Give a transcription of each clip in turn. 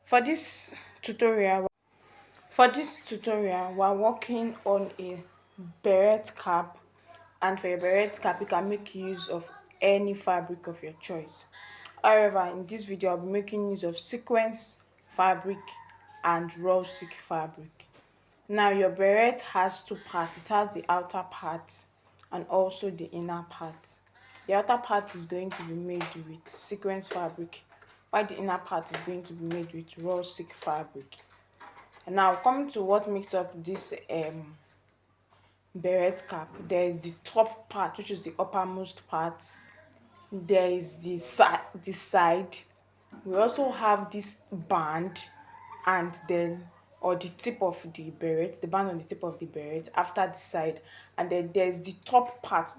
For this tutorial, we're working on a beret cap, and for a beret cap, you can make use of any fabric of your choice. However, in this video, I'll be making use of sequence fabric and raw silk fabric. Now, your beret has two parts. It has the outer part and also the inner part. The outer part is going to be made with sequence fabric, while the inner part is going to be made with raw silk fabric. And now, coming to what makes up this beret cap, there is the top part, which is the uppermost part. There is the side. We also have this band, and then or the tip of the beret, the band on the tip of the beret after the side, and then there's the top part.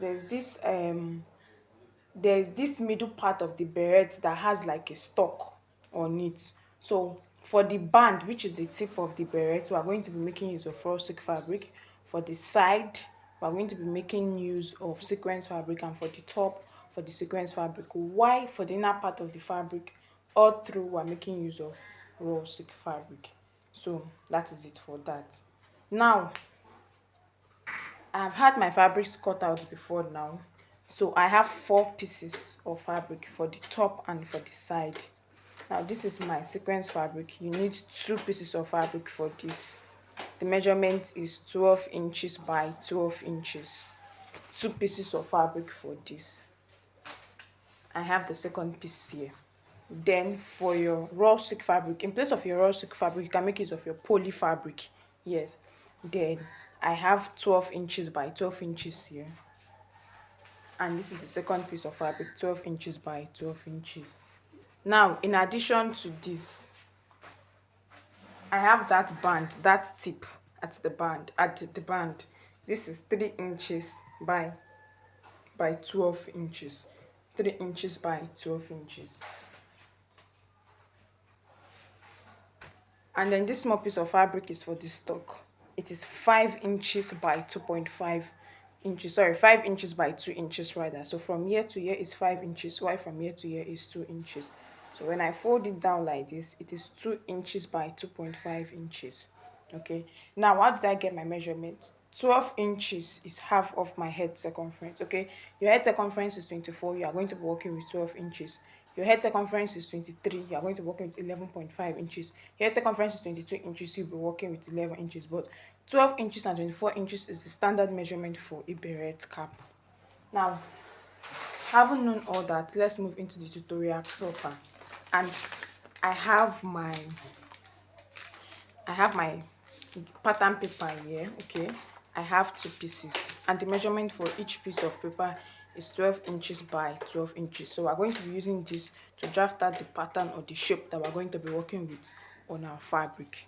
There's this middle part of the beret that has like a stock on it. So for the band, which is the tip of the beret, we are going to be making use of raw silk fabric. For the side, we are going to be making use of sequence fabric, and for the top, for the sequence fabric. Why? For the inner part of the fabric, all through we are making use of raw silk fabric. So that is it for that. Now, I've had my fabrics cut out before now. So I have 4 pieces of fabric for the top and for the side. Now this is my sequence fabric. You need 2 pieces of fabric for this. The measurement is 12 inches by 12 inches. 2 pieces of fabric for this. I have the second piece here. Then for your raw silk fabric, in place of your raw silk fabric, you can make use of your poly fabric. Yes. Then I have 12 inches by 12 inches here. And this is the second piece of fabric, 12 inches by 12 inches. Now, in addition to this, I have that band, that tip at the band. This is 3 inches by 12 inches. 3 inches by 12 inches. And then this small piece of fabric is for the stock. It is 5 inches by 2.5 inches. Sorry, 5 inches by 2 inches rather. So from here to here is 5 inches, while from here to here is 2 inches. So when I fold it down like this, it is 2 inches by 2.5 inches. Okay, now how did I get my measurement? 12 inches is half of my head circumference. Okay, your head circumference is 24, you are going to be working with 12 inches. Your head circumference is 23, you are going to be working with 11.5 inches. Your head circumference is 22 inches, you'll be working with 11 inches. But 12 inches and 24 inches is the standard measurement for a beret cap. Now, having known all that, let's move into the tutorial proper. And I have my pattern paper here. Okay, I have 2 pieces, and the measurement for each piece of paper is 12 inches by 12 inches. So we're going to be using this to draft out the pattern or the shape that we're going to be working with on our fabric.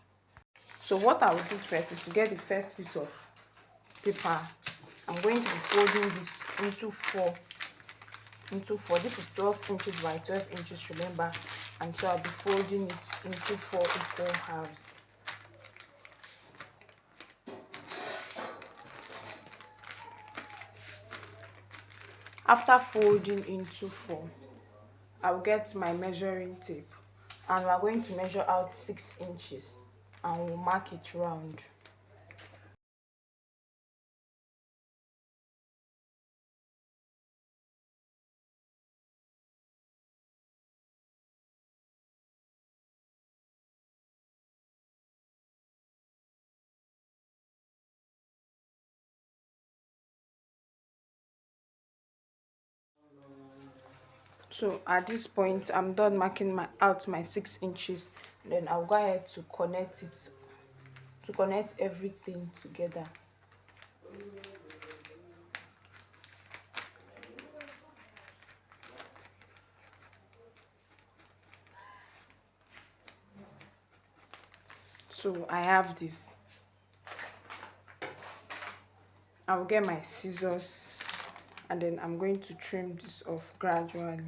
So what I will do first is to get the first piece of paper. I'm going to be folding this into four. This is 12 inches by 12 inches, remember, and so I'll be folding it into 4 equal halves. After folding into 4, I will get my measuring tape, and we are going to measure out 6 inches, and we'll mark it round. So at this point, I'm done marking out my 6 inches. Then I'll go ahead to connect everything together. So I have this. I'll get my scissors, and then I'm going to trim this off gradually.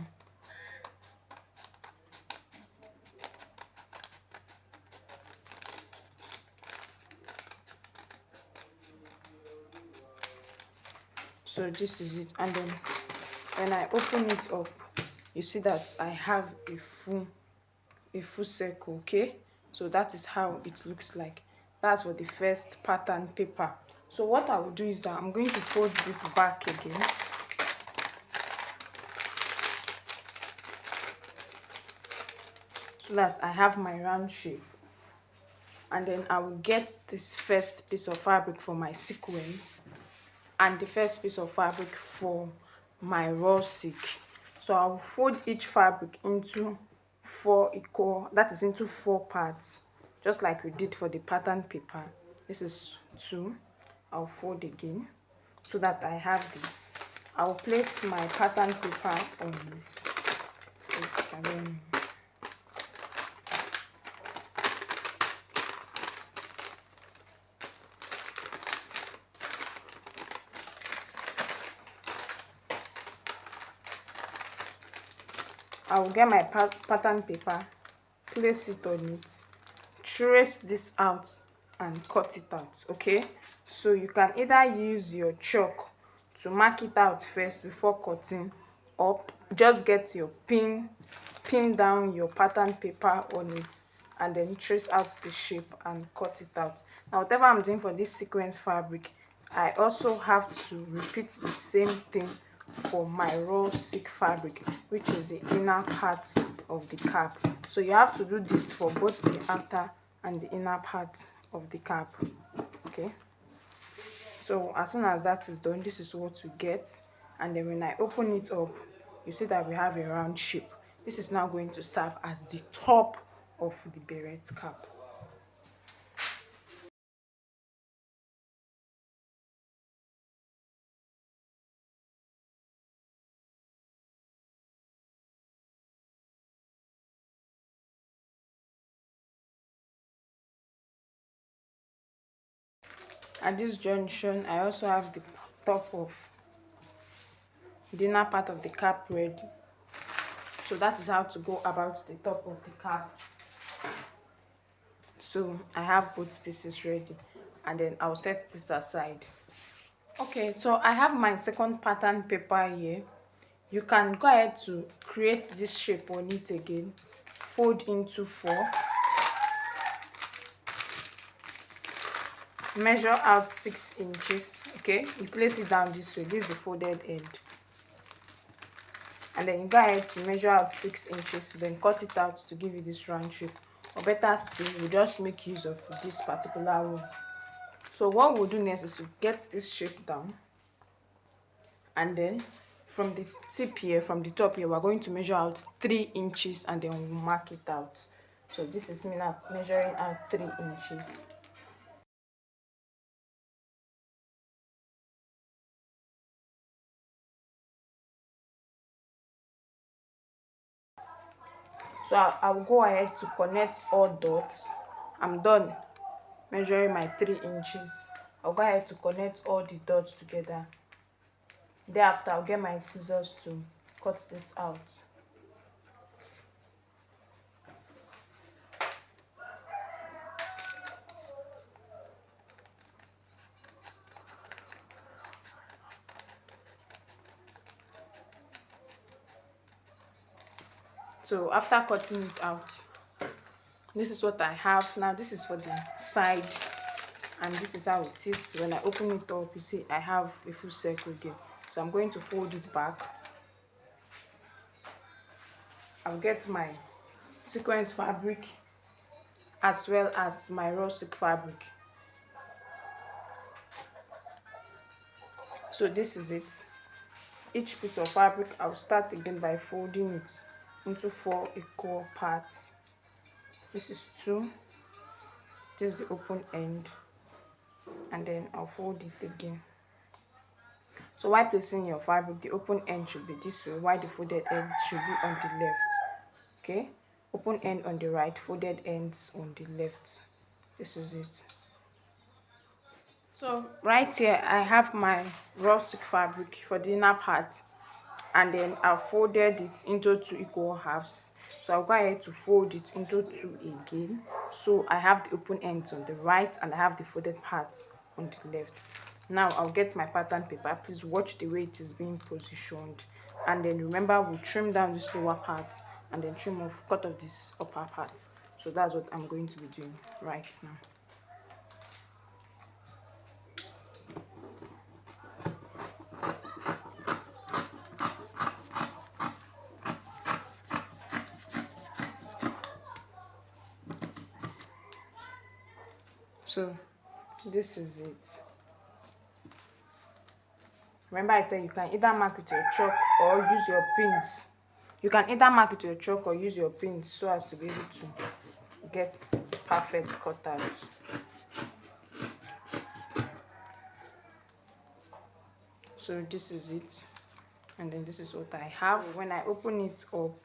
So this is it, and then when I open it up, you see that I have a full circle. Okay, So that is how it looks like. That's for the first pattern paper. So what I will do is that I'm going to fold this back again, so that I have my round shape. And then I will get this first piece of fabric for my sequins and the first piece of fabric for my raw silk. So I will fold each fabric into into 4 parts, just like we did for the pattern paper. This is 2. I'll fold again so that I have this. I will place my pattern paper on it. I will get my pattern paper, place it on it, trace this out and cut it out. Okay, so you can either use your chalk to mark it out first before cutting, or just get your pin down your pattern paper on it and then trace out the shape and cut it out. Now whatever I'm doing for this sequence fabric, I also have to repeat the same thing for my raw silk fabric, which is the inner part of the cap. So you have to do this for both the outer and the inner part of the cap. Okay, so as soon as that is done, this is what we get. And then when I open it up, you see that we have a round shape. This is now going to serve as the top of the beret cap. At this junction, I also have the top of the inner part of the cap ready. So that is how to go about the top of the cap. So I have both pieces ready, and then I'll set this aside. Okay, so I have my second pattern paper here. You can go ahead to create this shape on it again, fold into 4, measure out 6 inches. Okay, you place it down this way, this is the folded end, and then you go ahead to measure out 6 inches, then cut it out to give you this round shape. Or better still, you just make use of this particular one. So what we'll do next is to get this shape down, and then from the tip here, from the top here, we're going to measure out 3 inches and then we'll mark it out. So this is me now measuring out 3 inches. So I will go ahead to connect all dots. I'm done measuring my 3 inches. I'll go ahead to connect all the dots together. Thereafter, I'll get my scissors to cut this out. So after cutting it out, this is what I have. Now this is for the side, and this is how it is. When I open it up, you see I have a full circle again. So I'm going to fold it back. I'll get my sequence fabric as well as my raw silk fabric. So this is it. Each piece of fabric, I'll start again by folding it into 4 equal parts. This is 2. This is the open end, and then I'll fold it again. So while placing your fabric, the open end should be this way, while the folded end should be on the left. Okay, open end on the right, folded ends on the left. This is it. So right here I have my raw silk fabric for the inner part, and then I folded it into 2 equal halves. So I'll go ahead to fold it into 2 again. So I have the open ends on the right and I have the folded part on the left. Now I'll get my pattern paper. Please watch the way it is being positioned, and then remember we'll trim down this lower part and then cut off this upper part. So that's what I'm going to be doing right now. So this is it. Remember I said you can either mark with your chalk or use your pins. You can either mark with your chalk or use your pins so as to be able to get perfect cutouts. So this is it, and then this is what I have. When I open it up,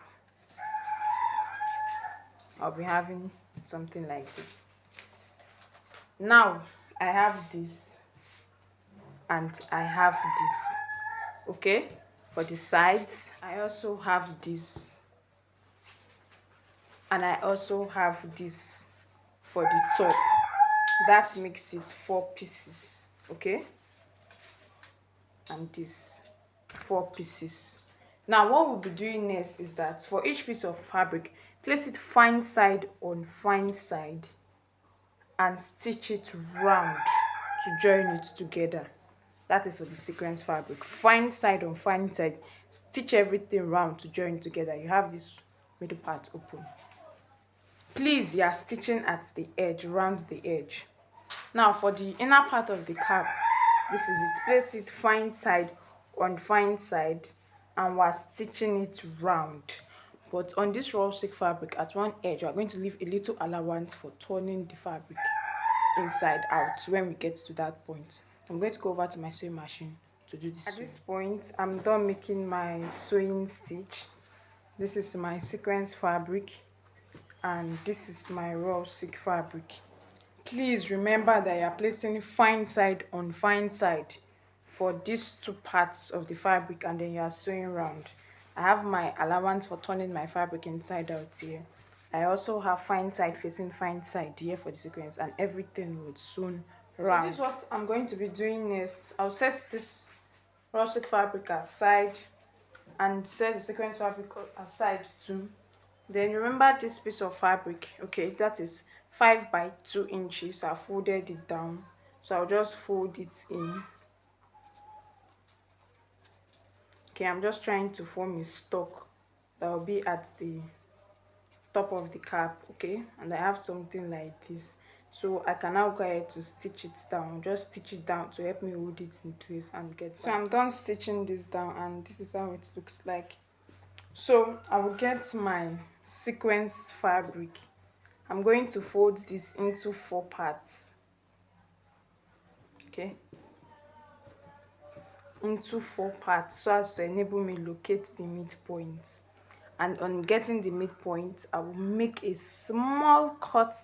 I'll be having something like this. Now I have this and I have this, okay, for the sides. I also have this and I also have this for the top. That makes it 4 pieces, okay, and this 4 pieces. Now what we'll be doing next is that for each piece of fabric, place it fine side on fine side and stitch it round to join it together. That is for the sequence fabric. Fine side on fine side, stitch everything round to join together. You have this middle part open. Please, you are stitching at the edge, round the edge. Now for the inner part of the cap, this is it. Place it fine side on fine side and we're stitching it round. But on this raw silk fabric, at one edge, we are going to leave a little allowance for turning the fabric inside out when we get to that point. I'm going to go over to my sewing machine to do this. At this point, I'm done making my sewing stitch. This is my sequence fabric and this is my raw silk fabric. Please remember that you are placing fine side on fine side for these two parts of the fabric and then you are sewing round. I have my allowance for turning my fabric inside out here. I also have fine side facing fine side here for the sequence and everything would sewn round. So this is what I'm going to be doing next. I'll set this raw silk fabric aside and set the sequence fabric aside too. Then remember this piece of fabric, okay, that is 5 by 2 inches. I folded it down, so I'll just fold it in. Okay, I'm just trying to form a stalk that will be at the top of the cap, okay, and I have something like this, so I can now go ahead to stitch it down. Just stitch it down to help me hold it in place and get back. So I'm done stitching this down and this is how it looks like. So I will get my sequence fabric. I'm going to fold this into 4 parts, okay, into 4 parts so as to enable me locate the midpoint. And on getting the midpoint, I will make a small cut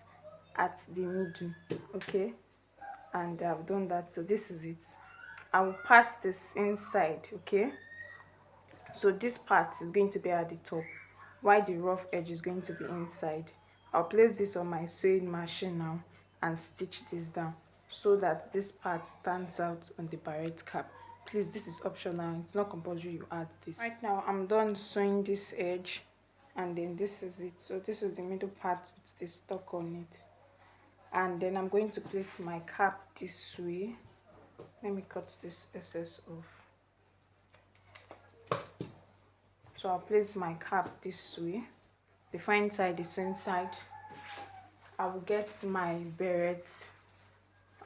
at the middle, okay, and I've done that. So this is it. I will pass this inside, okay, so this part is going to be at the top while the rough edge is going to be inside. I'll place this on my sewing machine now and stitch this down so that this part stands out on the beret cap. Please, this is optional, it's not compulsory you add this. Right now I'm done sewing this edge and then this is it. So this is the middle part with the stock on it, and then I'm going to place my cap this way. Let me cut this excess off. So I'll place my cap this way. The fine side is inside. I will get my beret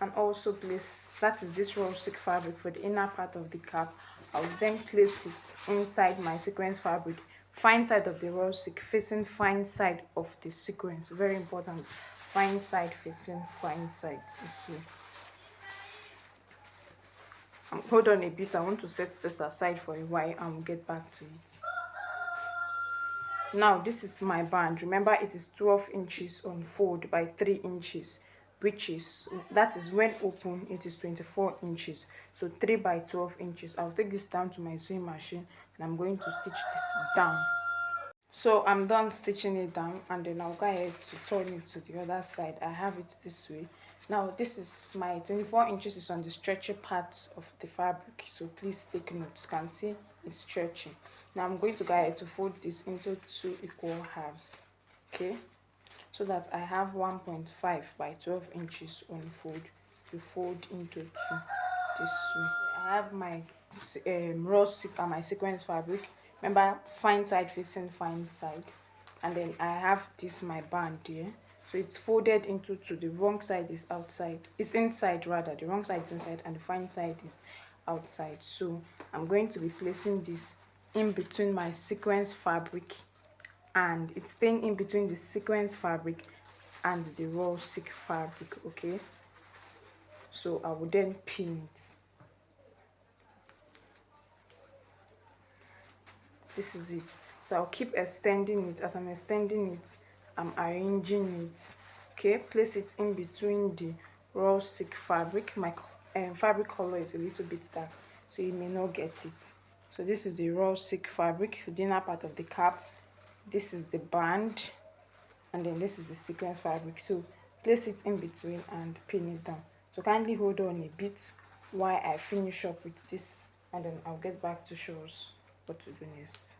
and also place, that is this raw silk fabric for the inner part of the cap. I will then place it inside my sequence fabric. Fine side of the raw silk facing fine side of the sequence. Very important. Fine side facing fine side this way. Hold on a bit. I want to set this aside for a while and we'll get back to it. Now this is my band. Remember it is 12 inches on fold by 3 inches, which is, that is when open it is 24 inches. So 3 by 12 inches. I'll take this down to my sewing machine and I'm going to stitch this down. So I'm done stitching it down and then I'll go ahead to turn it to the other side. I have it this way. Now this is my 24 inches is on the stretchy part of the fabric, so please take notes. You can see it's stretching. Now I'm going to go ahead to fold this into 2 equal halves, okay, so that I have 1.5 by 12 inches on fold to fold into two this way. I have my raw silk and my sequence fabric. Remember, fine side facing fine side, and then I have this my band here. So it's folded into two. The wrong side is outside. It's inside rather. The wrong side is inside, and the fine side is outside. So I'm going to be placing this in between my sequence fabric, and it's staying in between the sequence fabric and the raw silk fabric. Okay, so I will then pin it. This is it. So I'll keep extending it. As I'm extending it, I'm arranging it. Okay, place it in between the raw silk fabric. My fabric color is a little bit dark, so you may not get it. So this is the raw silk fabric, the inner part of the cap. This is the band, and then this is the sequence fabric. So place it in between and pin it down. So kindly hold on a bit while I finish up with this, and then I'll get back to show us what to do next.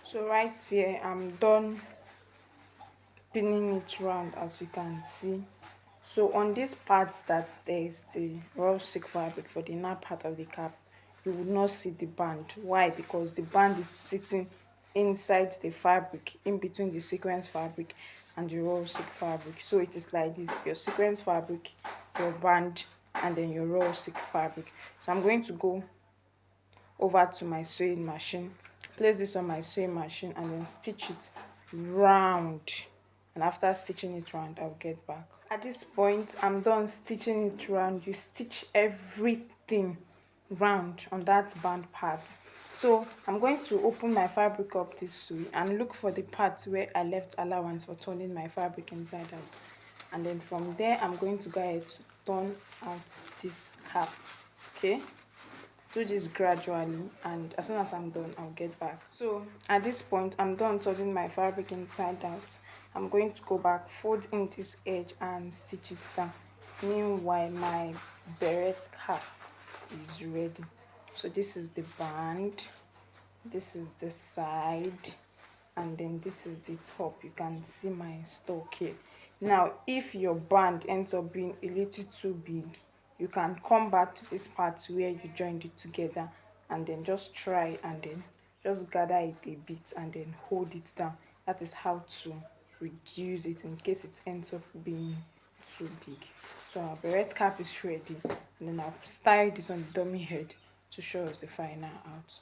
So right here, I'm done pinning it round, as you can see. So on this part that there is the raw silk fabric for the inner part of the cap, you will not see the band. Why? Because the band is sitting inside the fabric, in between the sequence fabric and the raw silk fabric. So it is like this: your sequence fabric, your band, and then your raw silk fabric. So I'm going to go over to my sewing machine, place this on my sewing machine, and then stitch it round. And after stitching it round, I'll get back. At this point, I'm done stitching it round. You stitch everything round on that band part. So I'm going to open my fabric up this way and look for the parts where I left allowance for turning my fabric inside out, and then from there I'm going to go ahead to turn out this cap. Okay, do this gradually, and as soon as I'm done, I'll get back. So at this point, I'm done turning my fabric inside out. I'm going to go back, fold in this edge and stitch it down. Meanwhile, my beret cap is ready. So this is the band, this is the side, and then this is the top. You can see my stock here. Now if your band ends up being a little too big, you can come back to this part where you joined it together, and then just try and then just gather it a bit and then hold it down. That is how to reduce it in case it ends up being too big. So our beret cap is ready, and then I'll style this on the dummy head to show us the final out.